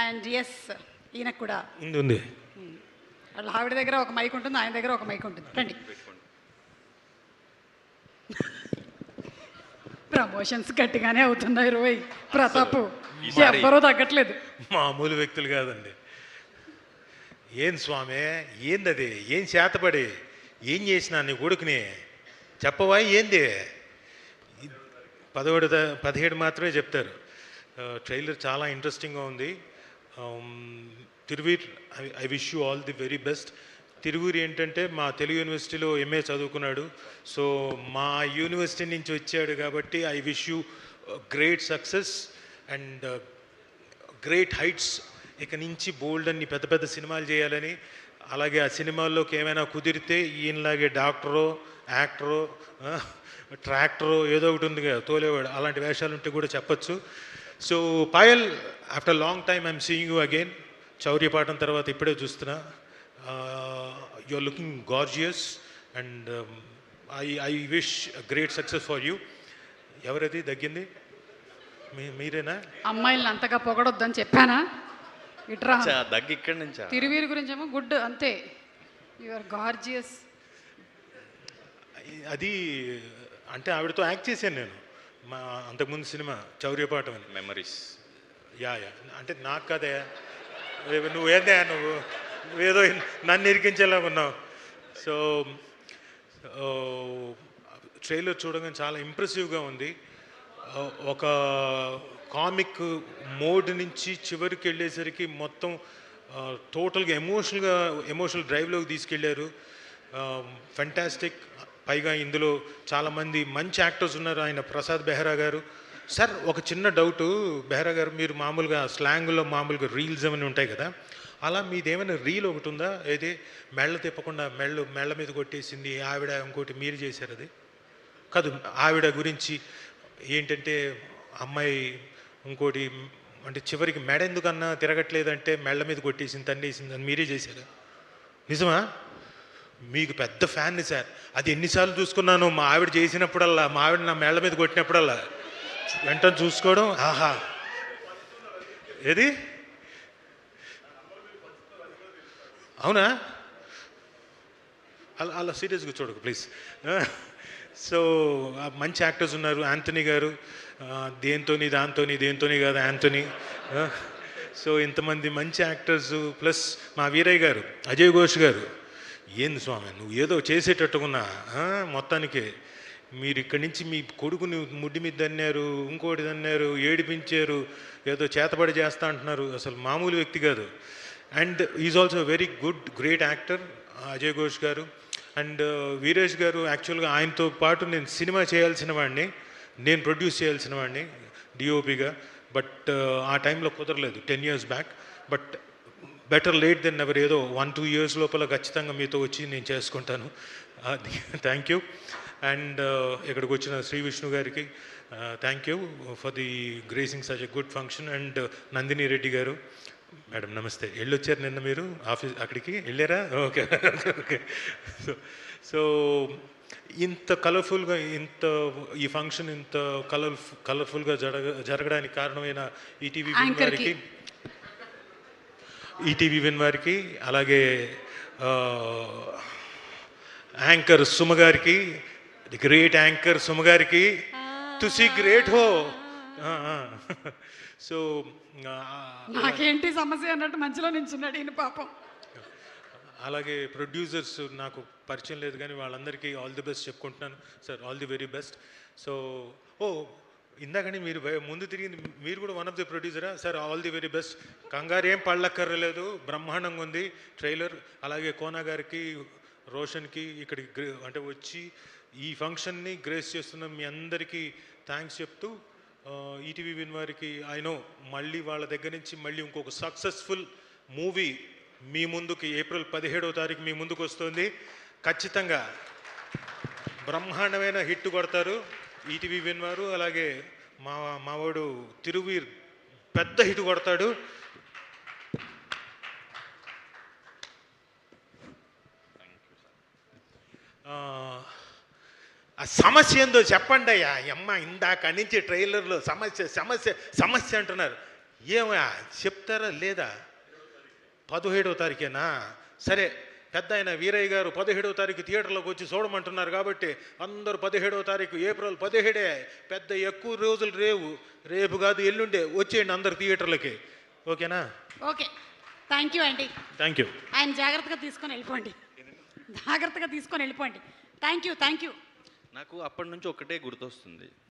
And yes ఈయనకు కూడా ఉంది. వాళ్ళ ఆవిడ దగ్గర ఒక మైక్ ఉంటుంది, ఆయన దగ్గర ఒక మైక్ ఉంటుంది. రండి. ప్రమోషన్స్ గట్టిగానే అవుతున్నాయి రోయ్ ప్రతాప్, ఎవ్వరూ తగ్గట్లేదు. మామూలు వ్యక్తులు కాదండి. ఏం స్వామి, ఏందది? ఏం చేతపడి ఏం చేసినా నీ కొడుకుని చెప్పవా? ఏంది 17 మాత్రమే చెప్తారు. ట్రైలర్ చాలా ఇంట్రెస్టింగ్గా ఉంది. Thiruveer, I wish you all the very best. తిరువూరి ఏంటంటే మా తెలుగు యూనివర్సిటీలో ఎంఏ చదువుకున్నాడు. సో మా యూనివర్సిటీ నుంచి వచ్చాడు కాబట్టి I wish you great success and great heights. ఇక నుంచి బోల్డ్ అన్ని పెద్ద పెద్ద సినిమాలు చేయాలని, అలాగే ఆ సినిమాల్లోకి ఏమైనా కుదిరితే ఈయనలాగే డాక్టరో, యాక్టరో, ట్రాక్టరో ఏదో ఒకటి ఉంది కదా తోలేవాడు, అలాంటి వేషాలు ఉంటే కూడా చెప్పచ్చు. So Payal, after long time I'm seeing you again. Chaurya Paatham తర్వాత ఇప్పుడే చూస్తున్నా. You are looking gorgeous and I wish great success for you. ఎవరది దగ్గింది? మీరేనా? అమ్మాయిలను అంతగా పొగడొద్దని చెప్పానా? ఇట్రా దగ్గి ఇక్కడి నుంచా? తిరువీరు గురించి ఏమో గుడ్ అంతే, యువర్ గార్జియస్. అది అంటే ఆవిడతో యాక్ట్ చేశాను నేను మా అంతకుముందు సినిమా చౌర్యపాఠం అని. మెమరీస్. యా అంటే నాకు కదే, నువ్వేదే నువ్వేదో నన్ను ఇరికించేలా ఉన్నావు. సో ట్రైలర్ చూడగానే చాలా ఇంప్రెసివ్గా ఉంది. ఒక కామిక్ మోడ్ నుంచి చివరికి వెళ్ళేసరికి మొత్తం టోటల్గా ఎమోషనల్ డ్రైవ్లోకి తీసుకెళ్ళారు. ఫెంటాస్టిక్. పైగా ఇందులో చాలామంది మంచి యాక్టర్స్ ఉన్నారు. ఆయన ప్రసాద్ బెహ్రా గారు. సార్ ఒక చిన్న డౌటు బెహ్రా గారు, మీరు మామూలుగా స్లాంగ్లో మామూలుగా రీల్స్ ఏమైనా ఉంటాయి కదా, అలా మీదేమైనా రీల్ ఒకటి ఉందా? ఏది మెళ్ళ తిప్పకుండా మెళ్ళ మీద కొట్టేసింది ఆవిడ, ఇంకోటి మీరు చేశారు అది కాదు, ఆవిడ గురించి ఏంటంటే అమ్మాయి ఇంకోటి అంటే చివరికి మెడ ఎందుకన్నా తిరగట్లేదంటే మెళ్ళ మీద కొట్టేసింది, తండేసింది అని మీరే చేశారు. నిజమా? మీకు పెద్ద ఫ్యాన్ని సార్. అది ఎన్నిసార్లు చూసుకున్నాను. మా ఆవిడ చేసినప్పుడల్లా, మా ఆవిడ నా మెళ్ళ మీద కొట్టినప్పుడల్లా వెంటనే చూసుకోవడం. ఆహా, ఏది అవునా? అలా సీరియస్గా చూడకు ప్లీజ్. సో మంచి యాక్టర్స్ ఉన్నారు. యాంథనీ గారు దేంతోని కాదు యాంథనీ. సో ఇంతమంది మంచి యాక్టర్స్ ప్లస్ మా వీరయ్య గారు, అజయ్ ఘోష్ గారు. ఏంది స్వామి నువ్వు ఏదో చేసేటట్టుకున్నా మొత్తానికి. మీరు ఇక్కడి నుంచి మీ కొడుకుని ముడ్డి మీద దన్నారు, ఇంకోటి దన్నారు, ఏడిపించారు, ఏదో చేతబడి చేస్తా అంటున్నారు. అసలు మామూలు వ్యక్తి కాదు. And is also very good great actor Ajay Ghosh గారు. అండ్ వీరేష్ గారు యాక్చువల్గా ఆయనతో పాటు నేను సినిమా చేయాల్సిన వాడిని, నేను ప్రొడ్యూస్ చేయాల్సిన వాడిని డిఓపిగా. బట్ ఆ టైంలో కుదరలేదు 10 years back. But better late than never. ఏదో 1-2 years లోపల ఖచ్చితంగా మీతో వచ్చి నేను చేసుకుంటాను. Thank you. అండ్ ఇక్కడికి వచ్చిన శ్రీ విష్ణు గారికి thank you for the gracing such a good function. And Nandini Reddy గారు, మేడం నమస్తే. వెళ్ళొచ్చారు నిన్న మీరు ఆఫీస్, అక్కడికి వెళ్ళారా? Okay okay. సో ఇంత కలర్ఫుల్గా ఈ ఫంక్షన్ ఇంత కలర్ఫుల్గా జరగడానికి కారణమైన ఈటీవీ విన్ వారికి, అలాగే యాంకర్ సుమ గారికి, గ్రేట్ యాంకర్ సుమ గారికి, తుసి గ్రేట్ హో. సో నాకేంటి సమస్య అన్నట్టు మధ్యలో నించున్నాడు ఈయన పాపం. అలాగే ప్రొడ్యూసర్స్ నాకు పరిచయం లేదు కానీ వాళ్ళందరికీ ఆల్ ది బెస్ట్ చెప్పుకుంటున్నాను sir. All the very best. So ఇందాకని మీరు ముందు తిరిగింది, మీరు కూడా వన్ ఆఫ్ ది ప్రొడ్యూసరా sir? All the very best. కంగారు ఏం పళ్ళక్కర్లేదు, బ్రహ్మాండంగా ఉంది ట్రైలర్. అలాగే కోనా గారికి, రోషన్కి ఇక్కడికి అంటే వచ్చి ఈ ఫంక్షన్ని గ్రేస్ చేస్తున్న మీ అందరికీ థ్యాంక్స్ చెప్తూ, ఈటీవీ విన్ వారికి ఐ నో మళ్ళీ వాళ్ళ దగ్గర నుంచి మళ్ళీ ఇంకొక సక్సెస్ఫుల్ మూవీ మీ ముందుకి ఏప్రిల్ 17వ తారీఖు మీ ముందుకు వస్తుంది. ఖచ్చితంగా బ్రహ్మాండమైన హిట్ కొడతారు ఈటీవీ విన్ వారు. అలాగే మావాడు తిరువీర్ పెద్ద హిట్ కొడతాడు. ఆ సమస్య ఏందో చెప్పండి అయ్యా. అమ్మ ఇందాక నుంచి ట్రైలర్లో సమస్య సమస్య సమస్య అంటున్నారు. ఏమయ్యా చెప్తారా లేదా? 17వ తారీఖేనా? సరే, పెద్ద ఆయన వీరయ్య గారు 17వ తారీఖు థియేటర్లోకి వచ్చి చూడమంటున్నారు కాబట్టి అందరూ 17వ తారీఖు ఏప్రిల్ 17 పెద్ద ఎక్కువ రోజులు రేపు కాదు ఎల్లుండే వచ్చేయండి అందరు థియేటర్లకి. ఓకేనా? ఓకే, థ్యాంక్ యూ అండి. Thank you. ఆయన జాగ్రత్తగా తీసుకొని వెళ్ళిపోండి. Thank you. నాకు అప్పటి నుంచి ఒకటే గుర్తొస్తుంది.